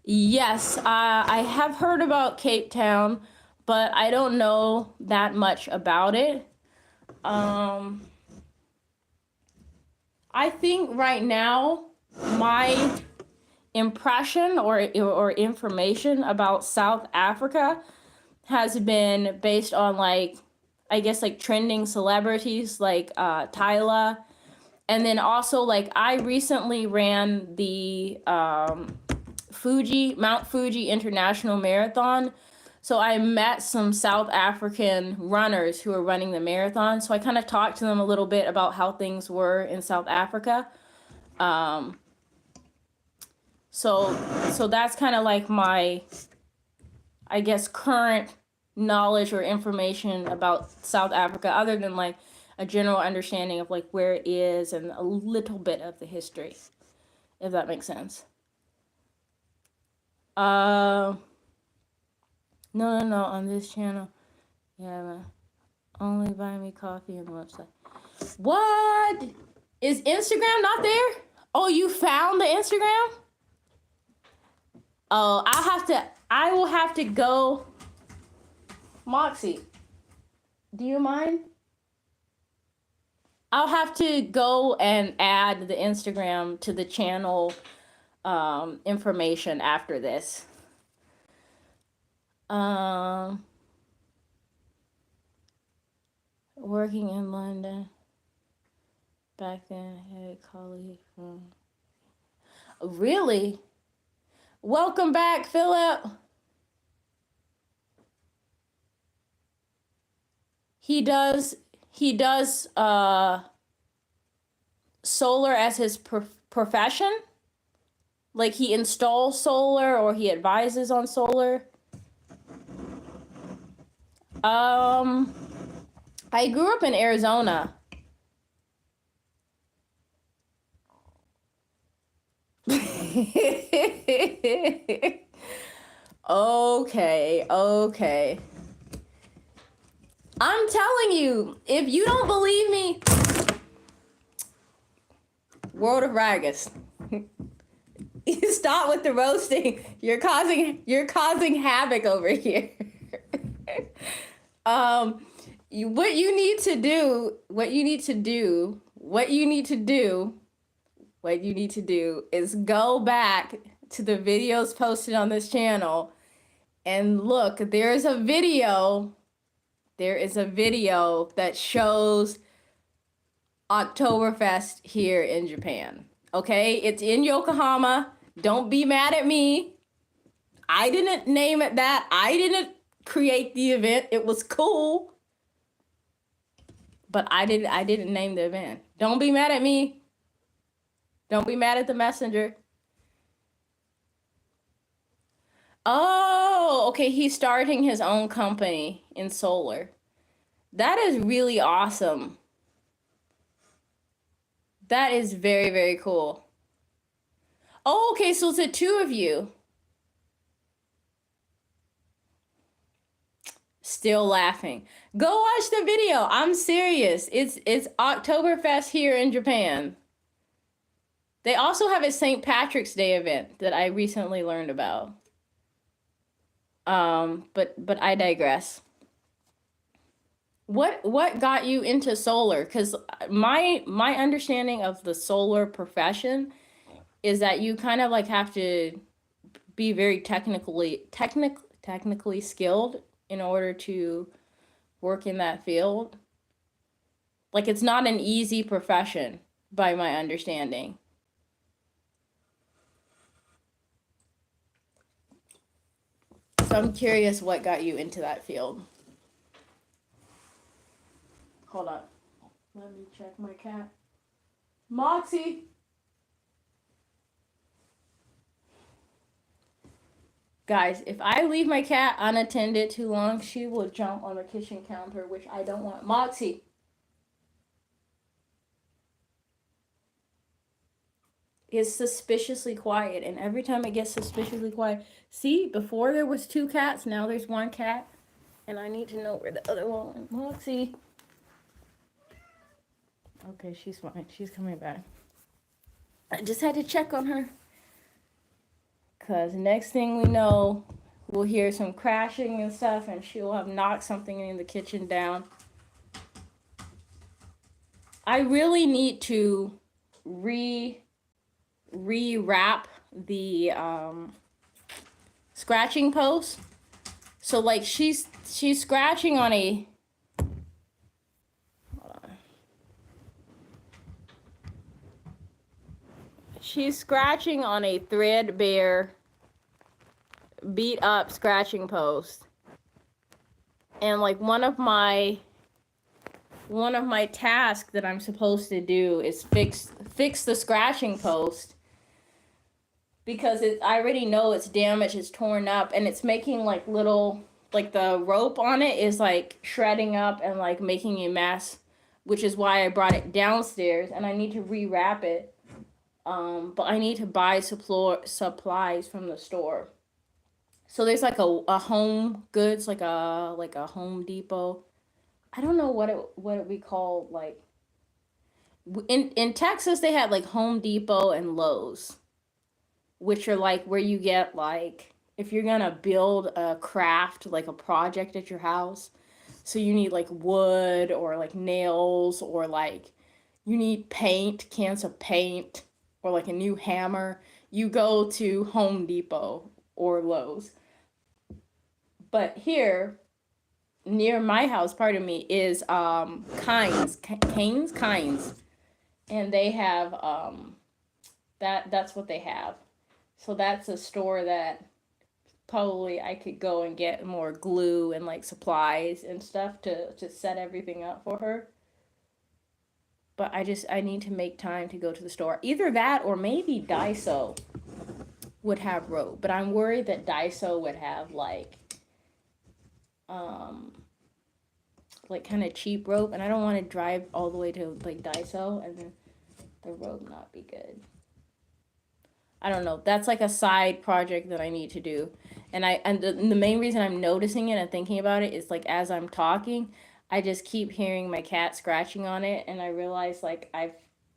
A: Yes, I have heard about Cape Town, but I don't know that much about it. I think right now my impression or information about South Africa has been based on like, I guess like trending celebrities like Tyla, and then also like I recently ran the Mount Fuji International Marathon. So I met some South African runners who are running the marathon. So I kind of talked to them a little bit about how things were in South Africa. So that's kind of like my, I guess, current knowledge or information about South Africa, other than like a general understanding of like where it is and a little bit of the history, if that makes sense. No, on this channel. Yeah, man. Only buy me coffee and website. What? Is Instagram not there? Oh, you found the Instagram? Oh, I will have to go. Moxie, do you mind? I'll have to go and add the Instagram to the channel information after this. Working in London. Back then, I had a colleague from... Really? Welcome back, Philip. He does solar as his profession. Like he installs solar or he advises on solar. I grew up in Arizona. Okay. I'm telling you, if you don't believe me, World of Ragus. Stop with the roasting. You're causing havoc over here. What you need to do is go back to the videos posted on this channel and look. There is a video that shows Oktoberfest here in Japan. Okay, it's in Yokohama. Don't be mad at me. I didn't name it that. I didn't create the event. It was cool, but I didn't name the event. Don't be mad at me. Don't be mad at the messenger. Oh, okay. He's starting his own company in solar. That is really awesome. That is very, very cool. Oh, okay. So it's the two of you. Still laughing. Go watch the video. I'm serious. It's Oktoberfest here in Japan. They also have a St. Patrick's Day event that I recently learned about. But I digress. What got you into solar? Because my understanding of the solar profession is that you kind of like have to be very technically skilled in order to work in that field. Like, it's not an easy profession by my understanding. So I'm curious what got you into that field. Hold on. Let me check my cat. Moxie! Guys, if I leave my cat unattended too long, she will jump on the kitchen counter, which I don't want. Moxie! Is suspiciously quiet, and every time it gets suspiciously quiet, see, before there was 2 cats, now there's 1 cat, and I need to know where the other one went. Moxie. Okay, she's fine. She's coming back. I just had to check on her, because next thing we know, we'll hear some crashing and stuff, and she'll have knocked something in the kitchen down. I really need to rewrap the scratching post. So like she's scratching on a, hold on. She's scratching on a threadbare, beat up scratching post. And like one of my tasks that I'm supposed to do is fix the scratching post, because I already know it's damaged, it's torn up, and it's making like little, like the rope on it is like shredding up and like making a mess, which is why I brought it downstairs, and I need to rewrap it. But I need to buy supplies from the store. So there's like a Home Goods, like a Home Depot. I don't know what we call, like, in Texas they have like Home Depot and Lowe's, which are like where you get, like, if you're gonna build a craft, like a project at your house, so you need like wood or like nails, or like you need paint, cans of paint, or like a new hammer, you go to Home Depot or Lowe's. But here near my house, pardon me, is Kynes, and they have that's what they have. So that's a store that probably I could go and get more glue and like supplies and stuff to set everything up for her. But I need to make time to go to the store. Either that or maybe Daiso would have rope. But I'm worried that Daiso would have like kind of cheap rope, and I don't want to drive all the way to like Daiso and then the rope not be good. I don't know. That's like a side project that I need to do. And the main reason I'm noticing it and thinking about it is like as I'm talking, I just keep hearing my cat scratching on it, and I realize like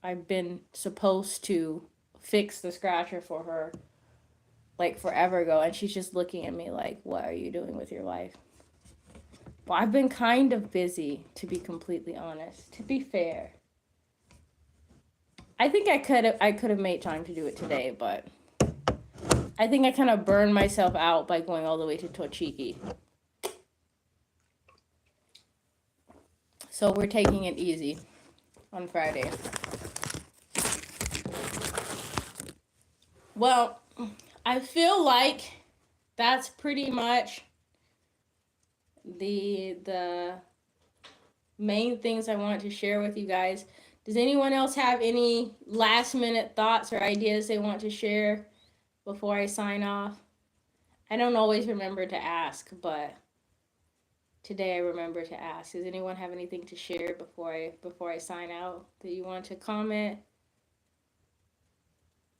A: I've been supposed to fix the scratcher for her like forever ago, and she's just looking at me like, what are you doing with your life? Well, I've been kind of busy, to be completely honest. To be fair, I think I could have made time to do it today, but I think I kind of burned myself out by going all the way to Tochigi. So we're taking it easy on Friday. Well, I feel like that's pretty much the main things I wanted to share with you guys. Does anyone else have any last minute thoughts or ideas they want to share before I sign off? I don't always remember to ask, but today I remember to ask. Does anyone have anything to share before I sign out that you want to comment?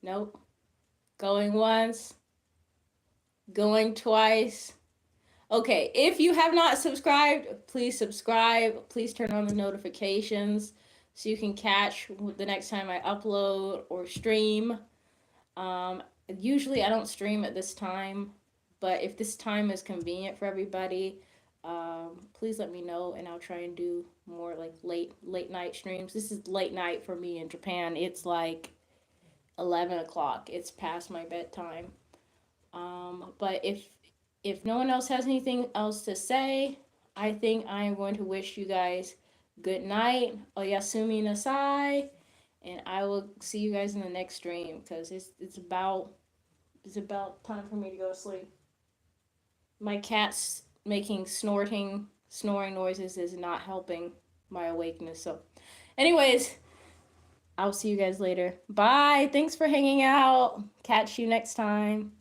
A: Nope. Going once, going twice. Okay, if you have not subscribed, please subscribe. Please turn on the notifications so you can catch the next time I upload or stream. Usually I don't stream at this time, but if this time is convenient for everybody, please let me know and I'll try and do more like late night streams. This is late night for me in Japan. It's like 11 o'clock. It's past my bedtime. But if no one else has anything else to say, I think I am going to wish you guys good night. Oyasumi nasai. And I will see you guys in the next stream because it's about time for me to go to sleep. My cat's making snoring noises is not helping my awakeness. So, anyways, I'll see you guys later. Bye. Thanks for hanging out. Catch you next time.